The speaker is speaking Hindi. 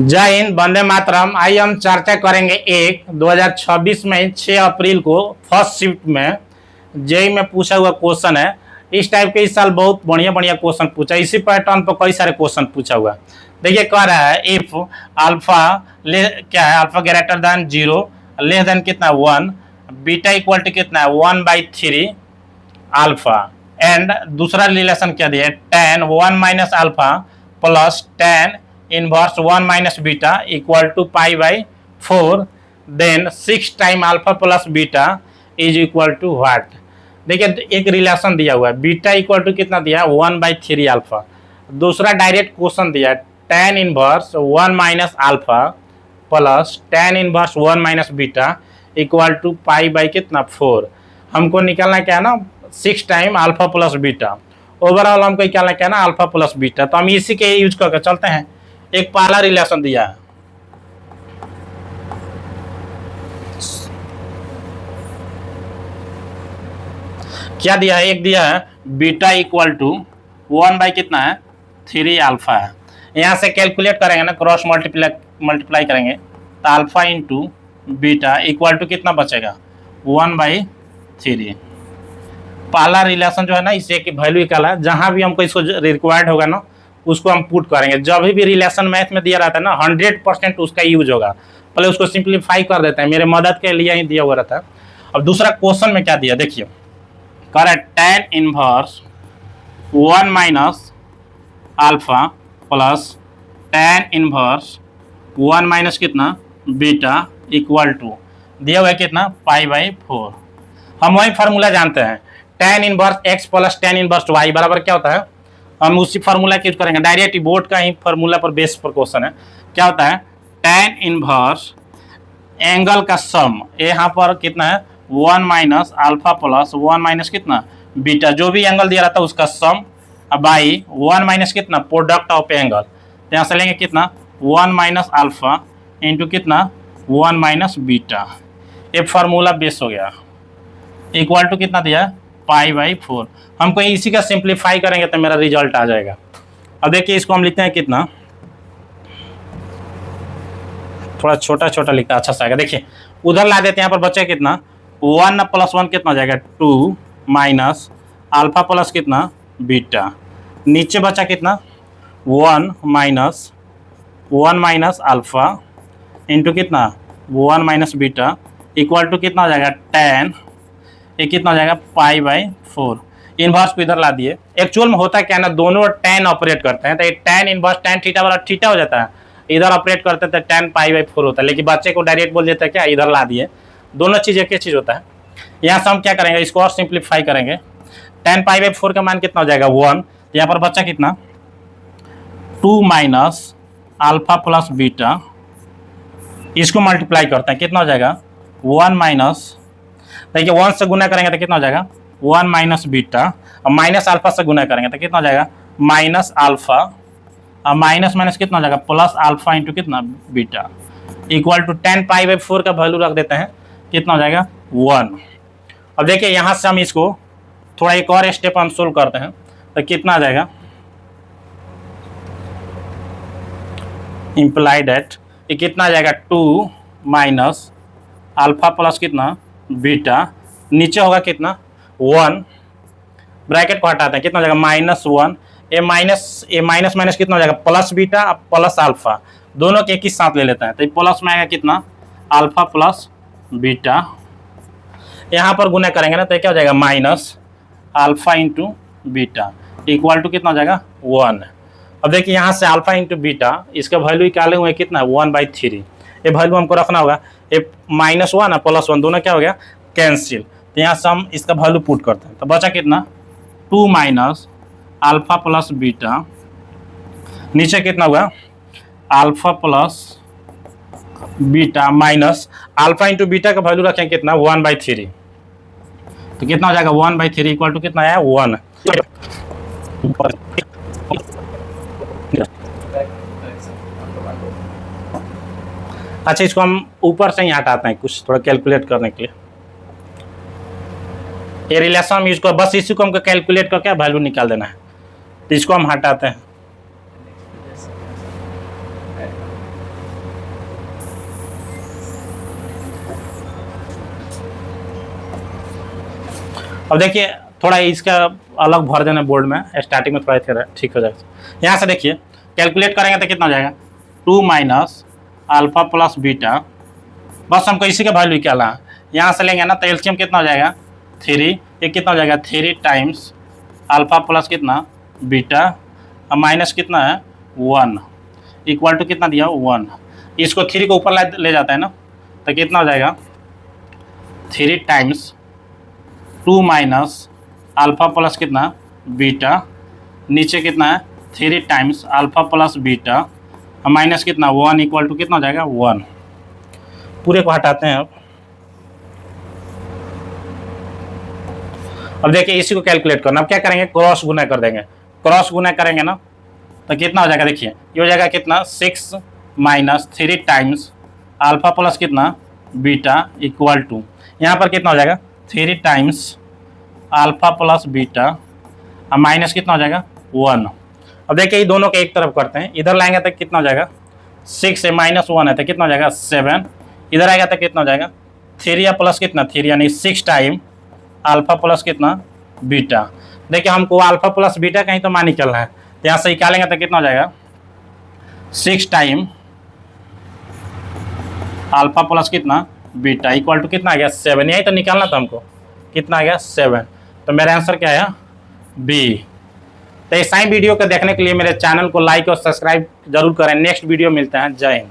जय हिंद, वंदे मातरम। आइए हम चर्चा करेंगे 2026 में 6 अप्रैल को फर्स्ट शिफ्ट में जेई में पूछा हुआ क्वेश्चन है। इस टाइप के इस साल बहुत बढ़िया बढ़िया क्वेश्चन पूछा, इसी पैटर्न पर कई सारे क्वेश्चन पूछा हुआ। देखिए कह रहा है इफ अल्फा क्या है, alpha greater than 0 less than कितना 1, बीटा इक्वल टू कितना है 1/3 अल्फा। एंड दूसरा रिलेशन क्या दिया है, tan 1 minus alpha plus tan inverse 1 minus beta equal to π/4, then 6 time alpha plus beta is equal to what. देखिए एक रिलेशन दिया हुआ है, बीटा इक्वल टू कितना दिया है 1/3 अल्फा। दूसरा डायरेक्ट क्वेश्चन दिया है tan inverse 1 minus alpha plus tan inverse 1 minus beta equal to π/कितना 4। हमको निकालना क्या है ना 6 time alpha plus beta, overall हमको निकालना क्या है ना अल्फा प्लस बीटा। तो हम इसी के यूज करके चलते हैं। एक पहला रिलेशन दिया है, क्या दिया है, एक दिया है बीटा इक्वल टू 1 कितना है 3 अल्फा है। यहाँ से कैलकुलेट करेंगे ना, क्रॉस मल्टीप्लाई करेंगे तो alpha into beta equal to कितना बचेगा 1/3। पहला रिलेशन जो है ना इसे की वैल्यू निकाला, जहाँ भी हमको इसको रिक्वायर्ड होगा ना उसको हम पुट करेंगे। जब भी रिलेशन मैथ में दिया रहता है ना 100% उसका यूज होगा। पहले उसको सिंप्लीफाई कर देते हैं, मेरे मदद के लिए ही दिया हुआ रहता है। अब दूसरा क्वेश्चन में क्या दिया देखिए, कह रहा है tan inverse 1 minus alpha plus tan inverse 1 minus कितना बीटा इक्वल टू दिया हुआ है कितना π/4। हम वही फार्मूला जानते हैं, tan inverse x plus tan inverse y बराबर क्या होता है, हम उसी फार्मूला यूज करेंगे। डायरेक्ट बोर्ड का ही फार्मूला पर बेस पर क्वेश्चन है। क्या होता है tan इनवर्स एंगल का सम, यहाँ पर कितना है 1 माइनस अल्फा प्लस 1 माइनस कितना बीटा, जो भी एंगल दिया रहता है उसका सम बाई 1 माइनस कितना प्रोडक्ट ऑफ एंगल। तो यहाँ से लेंगे कितना 1 माइनस अल्फा इंटू कितना 1 माइनस बीटा। ये फार्मूला बेस हो गया इक्वल टू कितना दिया π/4। हमको इसी का सिंप्लीफाई करेंगे तो मेरा रिजल्ट आ जाएगा। अब देखिए इसको हम लिखते हैं कितना, थोड़ा छोटा छोटा लिखता है अच्छा सा आएगा। देखिए उधर ला देते हैं, यहाँ पर बचे कितना 1 प्लस 1 कितना हो जाएगा 2 माइनस अल्फा प्लस कितना बीटा, नीचे बचा कितना 1 माइनस अल्फा इंटू कितना 1 माइनस बीटा इक्वल टू कितना हो जाएगा tan, ये कितना हो जाएगा π/4। इनवर्स को इधर ला दिए। एक्चुअल में होता क्या है ना, दोनों tan ऑपरेट करते हैं तो ये tan इनवर्स tan थीटा वाला थीटा हो जाता है, इधर ऑपरेट करते हैं तो tan π/4 होता है। लेकिन बच्चे को डायरेक्ट बोल देता है क्या, इधर ला दिए। दोनों चीज़ एक ही चीज़ होता है। यहाँ से हम क्या करेंगे, इसको और सिंप्लीफाई करेंगे। tan π/4 का मान कितना हो जाएगा 1, यहाँ पर बच्चा कितना 2 माइनस अल्फा प्लस बीटा, इसको मल्टीप्लाई करते हैं कितना हो जाएगा 1 माइनस, देखिए 1 से गुना करेंगे तो कितना हो जाएगा 1 माइनस बीटा, और माइनस अल्फा से गुना करेंगे तो कितना हो जाएगा माइनस अल्फा, और माइनस माइनस कितना हो जाएगा प्लस अल्फा इंटू कितना बीटा इक्वल टू tan π/4 का वैल्यू रख देते हैं कितना हो जाएगा 1। अब देखिए यहाँ से हम इसको थोड़ा एक और स्टेप हम सोल्व करते हैं तो कितना आ जाएगा, इम्प्लाई दैट ये कितना आ जाएगा 2 माइनस अल्फा प्लस कितना बीटा, नीचे होगा कितना 1, ब्रैकेट को हटाते हैं कितना हो जाएगा -1, ये माइनस माइनस कितना हो जाएगा प्लस बीटा प्लस अल्फा, दोनों के एक ही साथ ले लेते हैं तो प्लस में आएगा कितना अल्फा प्लस बीटा, यहाँ पर गुना करेंगे ना तो क्या हो जाएगा minus alpha into beta equal to कितना हो जाएगा 1। अब देखिए यहाँ से अल्फा इंटू बीटा इसका वैल्यू निकाले हुए कितना 1/3, ये वैल्यू हमको रखना होगा। ये -1 और +1 दोनों क्या हो गया कैंसिल, तो यहाँ से हम इसका वैल्यू पुट करते हैं तो बचा कितना 2 माइनस अल्फा प्लस बीटा, नीचे कितना हुआ alpha plus beta minus alpha into beta का वैल्यू रखें कितना 1/3, तो कितना हो जाएगा 1/3 इक्वल टू कितना है 1। अच्छा इसको हम ऊपर से ही हटाते हैं कुछ थोड़ा कैलकुलेट करने के लिए। ये रिलेशन हम इसको बस इसी को हमको कैलकुलेट करके वैल्यू निकाल देना है, तो इसको हम हटाते हैं। अब देखिए थोड़ा इसका अलग वर्जन है बोर्ड में, स्टार्टिंग में थोड़ा ठीक हो जाएगा। यहाँ से देखिए कैलकुलेट करेंगे तो कितना हो जाएगा 2 माइनस अल्फा प्लस बीटा, बस हमको इसी का वैल्यू निकालना है। यहाँ से लेंगे ना तो एलसीएम कितना हो जाएगा 3, ये कितना हो जाएगा 3 टाइम्स अल्फा प्लस कितना बीटा और माइनस कितना है 1 इक्वल टू कितना दिया 1। इसको 3 को ऊपर ले जाता है ना तो कितना हो जाएगा 3 टाइम्स 2 माइनस अल्फा प्लस कितना बीटा, नीचे कितना है 3 टाइम्स अल्फा प्लस बीटा और माइनस कितना 1 इक्वल टू कितना हो जाएगा 1। पूरे को हटाते हैं। अब देखिए इसी को कैलकुलेट करना। अब क्या करेंगे क्रॉस गुना कर देंगे। क्रॉस गुना करेंगे ना तो कितना हो जाएगा देखिए ये हो जाएगा कितना 6 माइनस 3 टाइम्स अल्फा प्लस कितना बीटा इक्वल टू यहाँ पर कितना हो जाएगा 3 टाइम्स अल्फा प्लस बीटा और माइनस कितना हो जाएगा 1। अब देखिए ये दोनों के एक तरफ करते हैं, इधर लाएंगे तो कितना हो जाएगा 6 से माइनस 1 है तो कितना हो जाएगा 7, इधर आएगा तो कितना हो जाएगा 3 या प्लस कितना 3 यानी 6 टाइम अल्फा प्लस कितना बीटा। देखिए हमको अल्फा प्लस बीटा कहीं तो मान निकलना है, तो यहाँ से निकालेंगे तो कितना हो जाएगा 6 टाइम अल्फा प्लस कितना बीटा इक्वल टू कितना आ गया 7, यही तो निकालना था हमको, कितना आ गया 7। तो मेरा आंसर क्या है बी। तो ऐसा ही वीडियो को देखने के लिए मेरे चैनल को लाइक और सब्सक्राइब जरूर करें। नेक्स्ट वीडियो मिलते हैं। जय हिंद।